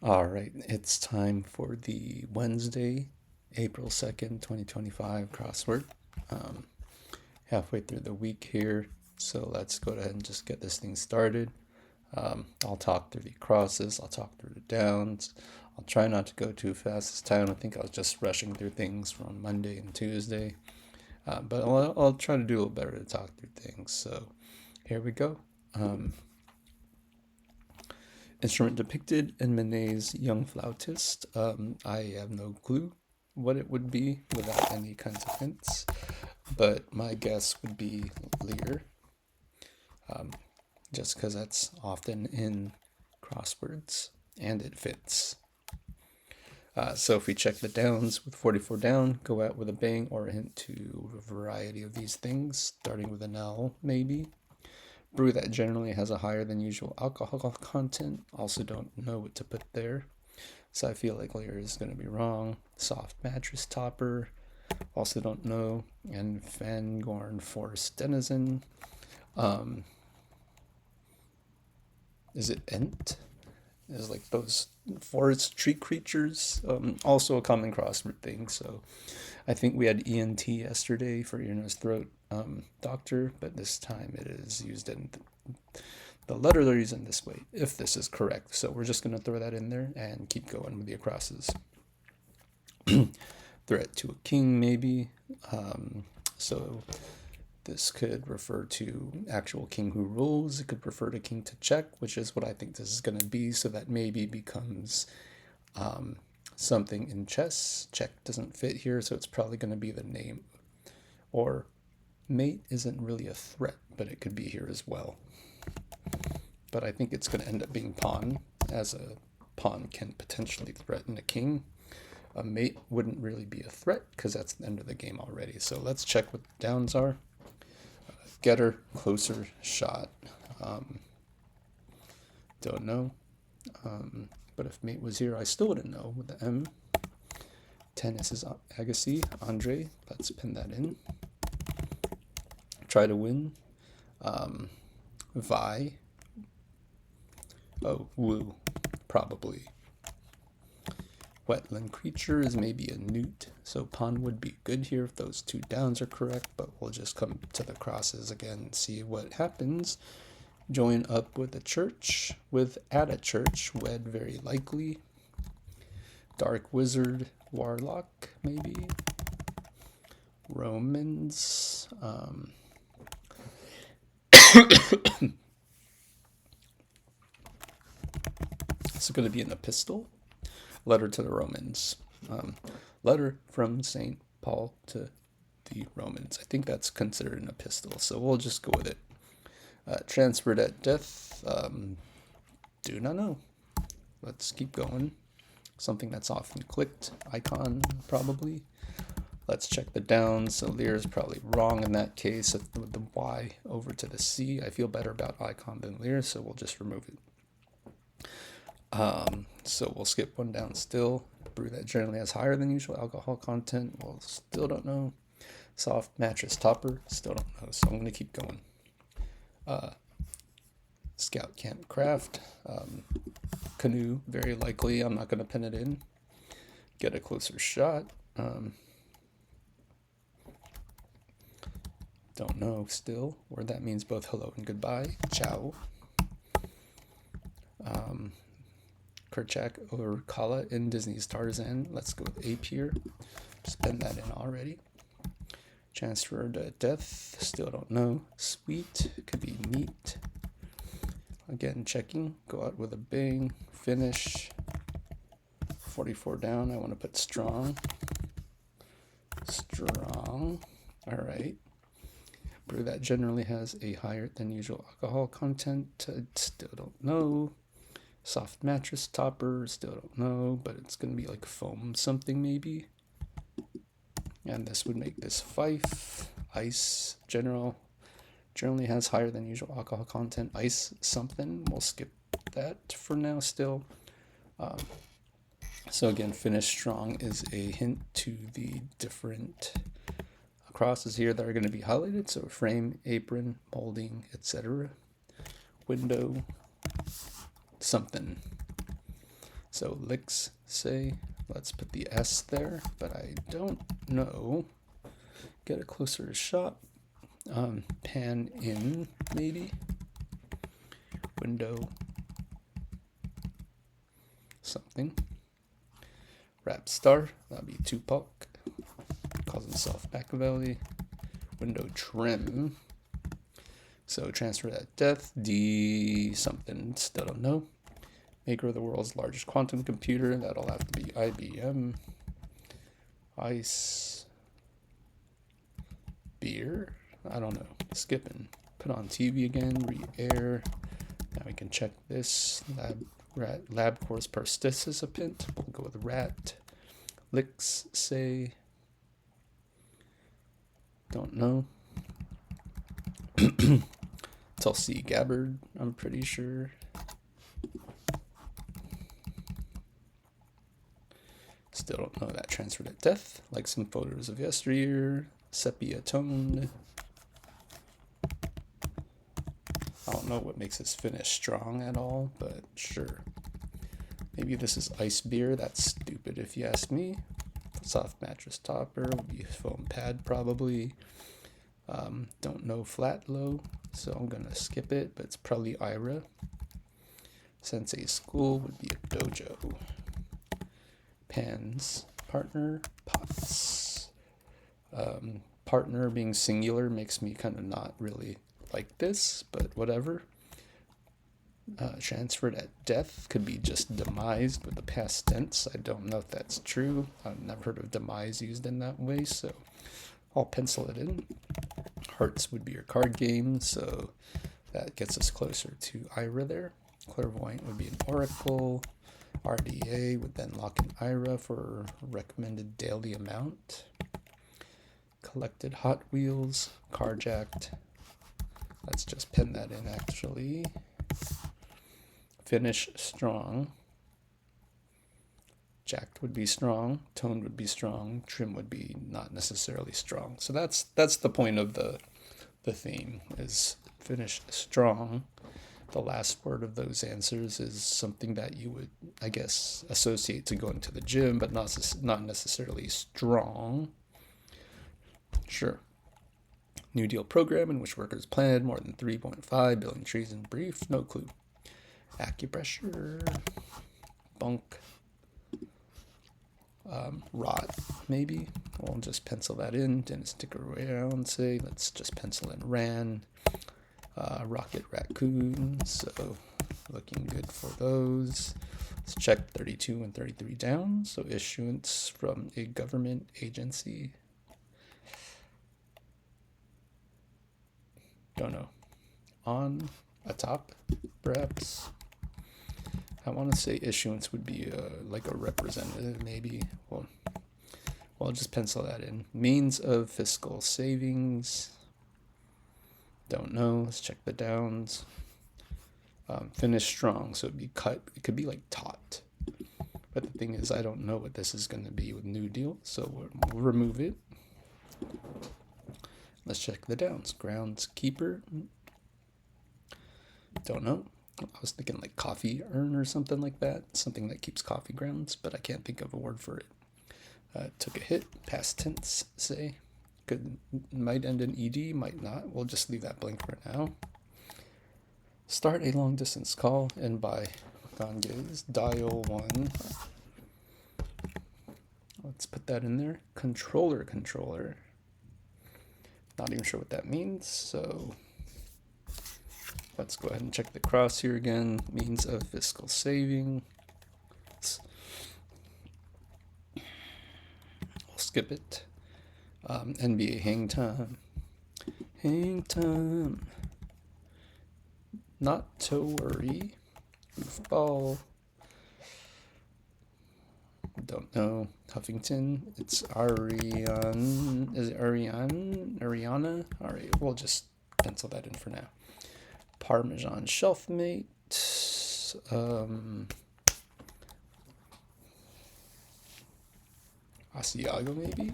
All right, it's time for the Wednesday, April 2nd, 2025 crossword. Um, Halfway through the week here, so let's go ahead and just get this thing started. I'll talk through the crosses, I'll talk through the downs. I'll try not to go too fast this time. I think I was just rushing through things from Monday and Tuesday, but I'll try to do a little better to talk through things. So here we go. Um, Instrument depicted in Manet's Young Flautist. I have no clue what it would be without any kinds of hints, but my guess would be lyre, just because that's often in crosswords and it fits. So if we check the downs with 44 down, go out with a bang or a hint to a variety of these things, starting with an L maybe. Brew that generally has a higher than usual alcohol content. Also don't know what to put there. So I feel like lyre is going to be wrong. Soft mattress topper. Also don't know. And Fangorn Forest Denizen. Is it Ent? Is like those forest tree creatures. Also a common crossword thing. So I think we had ENT yesterday for ear, nose, throat doctor, but this time it is used in the letter they're using this way, if this is correct. So we're just going to throw that in there and keep going with the acrosses. Threat to a king, maybe. So this could refer to actual king who rules. It could refer to king to check, which is what I think this is going to be. So that maybe becomes something in chess. Check doesn't fit here, so it's probably going to be the name. Or mate isn't really a threat, but it could be here as well. But I think it's going to end up being pawn, as a pawn can potentially threaten a king. A mate wouldn't really be a threat because that's the end of the game already. So let's check what the downs are. Getter, closer, shot. Don't know. But if mate was here, I still wouldn't know with the M. Tennis is Agassi, Andre. Let's pin that in. Try to win. Vi. Oh, woo. Probably. Wetland creature is maybe a newt, so pawn would be good here if those two downs are correct, but we'll just come to the crosses again and see what happens. Join up with a church, with at a church, wed very likely. Dark wizard, warlock, maybe. Romans. It's going to be an epistle. Letter to the Romans. Letter from St. Paul to the Romans. I think that's considered an epistle, so we'll just go with it. Transferred at death. Do not know. Let's keep going. Something that's often clicked. Icon, probably. Let's check the downs. So lyre is probably wrong in that case. With the Y over to the C. I feel better about icon than lyre, so we'll just remove it. So we'll skip one down still. Brew that generally has higher than usual alcohol content. Well, still don't know. Soft mattress topper. Still don't know. So I'm going to keep going. Scout camp craft. Canoe, very likely. I'm not going to pin it in. Get a closer shot. Don't know still. Word that means both hello and goodbye. Ciao. Kerchak or Kala in Disney's Tarzan. Let's go with ape here. Spend that in already. Transfer to death. Still don't know. Sweet. Could be neat. Again, checking. Go out with a bang. Finish. 44 down. I want to put strong. Strong. All right. Brew that generally has a higher than usual alcohol content. Still don't know. Soft mattress topper, still don't know, but it's going to be like foam something maybe. And this would make this fife. Ice generally has higher than usual alcohol content. Ice something. We'll skip that for now still. So again, finish strong is a hint to the different crosses here that are going to be highlighted. So frame, apron, molding, etc. Window, something. So licks, say, let's put the S there, but I don't know. Get a closer shot. Pan in, maybe. Window. Something. Rap star, that'd be Tupac. Calls himself Machiavelli. Window trim. So transfer that death. D something, still don't know. Maker of the world's largest quantum computer, that'll have to be IBM. Ice. Beer? I don't know. Skipping. Put on TV again, re-air. Now we can check this. Lab course participant. We'll go with rat. Licks, say. Don't know. Tulsi Gabbard, I'm pretty sure. Still don't know that. Transferred at death. Like some photos of yesteryear. Sepia toned. I don't know what makes this finish strong at all, but sure. Maybe this is ice beer. That's stupid if you ask me. Soft mattress topper would be foam pad probably. Don't know flat low, so I'm gonna skip it, but it's probably Ira. Sensei school would be a dojo. Pans, partner, pots. Partner being singular makes me kind of not really like this, but whatever. Transferred at death could be just demised with the past tense. I don't know if that's true. I've never heard of demise used in that way, so I'll pencil it in. Hearts would be your card game, so that gets us closer to Ira there. Clairvoyant would be an oracle. RDA would then lock in Ira for recommended daily amount. Collected Hot Wheels, carjacked. Let's just pen that in actually. Finish strong. Jacked would be strong, toned would be strong, trim would be not necessarily strong. So that's the point of the theme, is finish strong. The last word of those answers is something that you would, I guess, associate to going to the gym, but not necessarily strong. Sure. New Deal program in which workers planted more than 3.5 billion trees in brief. No clue. Acupressure. Bunk. Rot, maybe. We'll just pencil that in. Didn't stick around, say. Let's just pencil in ran. Rocket raccoon. So looking good for those. Let's check 32 and 33 down. So issuance from a government agency. Don't know. On atop, perhaps. I want to say issuance would be like a representative, maybe. Well, I'll just pencil that in. Means of fiscal savings. Don't know. Let's check the downs. Finish strong, so it'd be cut. It could be like taught. But the thing is, I don't know what this is going to be with New Deal, so we'll remove it. Let's check the downs. Groundskeeper. Don't know. I was thinking like coffee urn or something like that. Something that keeps coffee grounds, but I can't think of a word for it. Took a hit. Past tense, say. Might end in ed, might not. We'll just leave that blank for now. Start a long distance call and by Ganges. Dial 1. Let's put that in there. Controller. Not even sure what that means, so let's go ahead and check the cross here again. Means of fiscal saving. We'll skip it. NBA hang time. Not to worry. Goofball. Don't know. Huffington. It's Ariane. Is it Ariane? Ariana? Alright, we'll just pencil that in for now. Parmesan shelfmate. Asiago, maybe?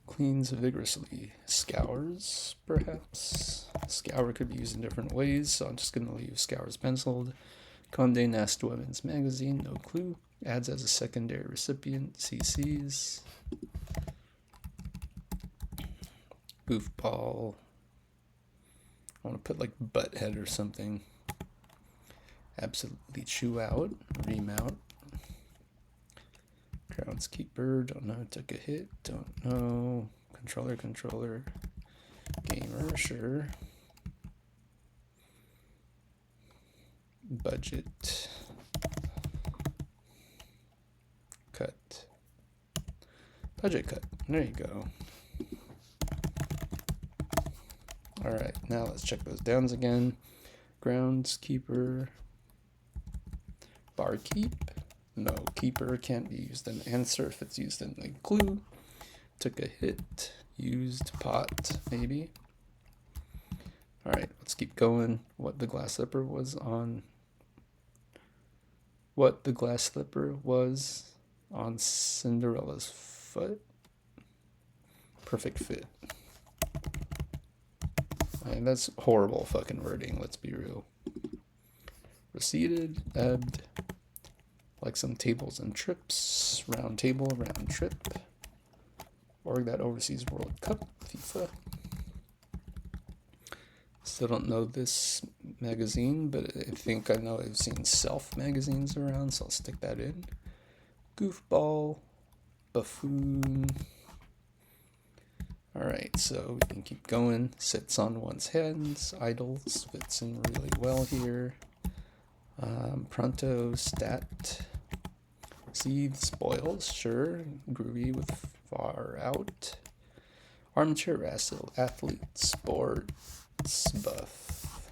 Cleans vigorously. Scours, perhaps? Scour could be used in different ways, so I'm just going to leave Scour's penciled. Condé Nast Women's Magazine, no clue. Adds as a secondary recipient, CCs. Goofball. I want to put like Butthead or something. Absolutely Chew Out, Remount. Groundskeeper, don't know, took a hit, don't know. Controller. Gamer, sure. Budget. Cut. Budget cut. There you go. Alright, now let's check those downs again. Groundskeeper. Barkeep. No, keeper can't be used in answer if it's used in a clue. Took a hit. Used pot, maybe. Alright, let's keep going. What the glass slipper was on Cinderella's foot. Perfect fit. I mean, that's horrible fucking wording, let's be real. Receded, ebbed, like some tables and trips. Round table, round trip. Org that Overseas World Cup, FIFA. Still don't know this magazine, but I think I know I've seen Self magazines around, so I'll stick that in. Goofball, Buffoon. Alright, so we can keep going. Sits on one's hands. Idols fits in really well here. Pronto, Stat. Seed, Spoils, sure. Groovy with Far Out. Armchair Wrestle, Athlete, Sports, Buff.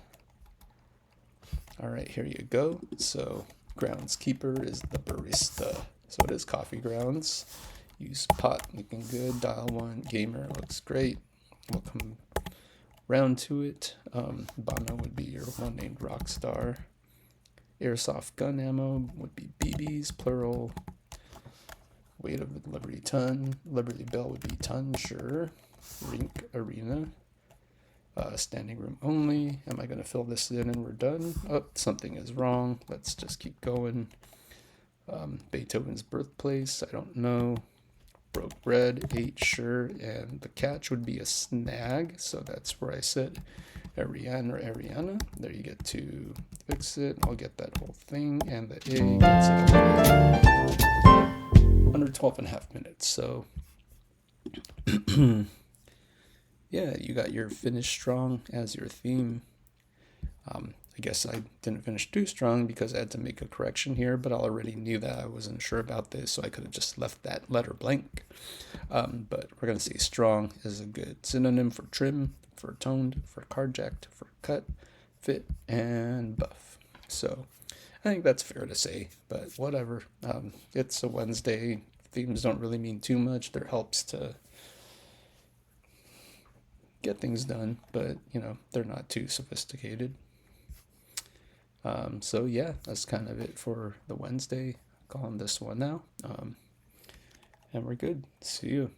Alright, here you go. So, Groundskeeper is the barista. So it is Coffee Grounds. Use pot, looking good. Dial 1, Gamer, looks great. We'll come round to it. Bono would be your one named Rockstar. Airsoft gun ammo would be BBs, plural. Weight of Liberty ton. Liberty Bell would be ton, sure. Rink Arena. Standing room only. Am I going to fill this in and we're done? Oh, something is wrong. Let's just keep going. Beethoven's birthplace, I don't know. Broke bread, 8, sure. And the catch would be a snag, so that's where I said Ariane or Ariana. There you get to fix it. I'll get that whole thing. And the A gets it under 12 and a half minutes. So, yeah, you got your finish strong as your theme. I guess I didn't finish too strong because I had to make a correction here, but I already knew that I wasn't sure about this, so I could have just left that letter blank. But we're going to say strong is a good synonym for trim, for toned, for carjacked, for cut, fit, and buff. So I think that's fair to say, but whatever. It's a Wednesday. Themes don't really mean too much. There helps to get things done, but, they're not too sophisticated. So yeah, that's kind of it for the Wednesday. Calling this one now. And we're good. See you.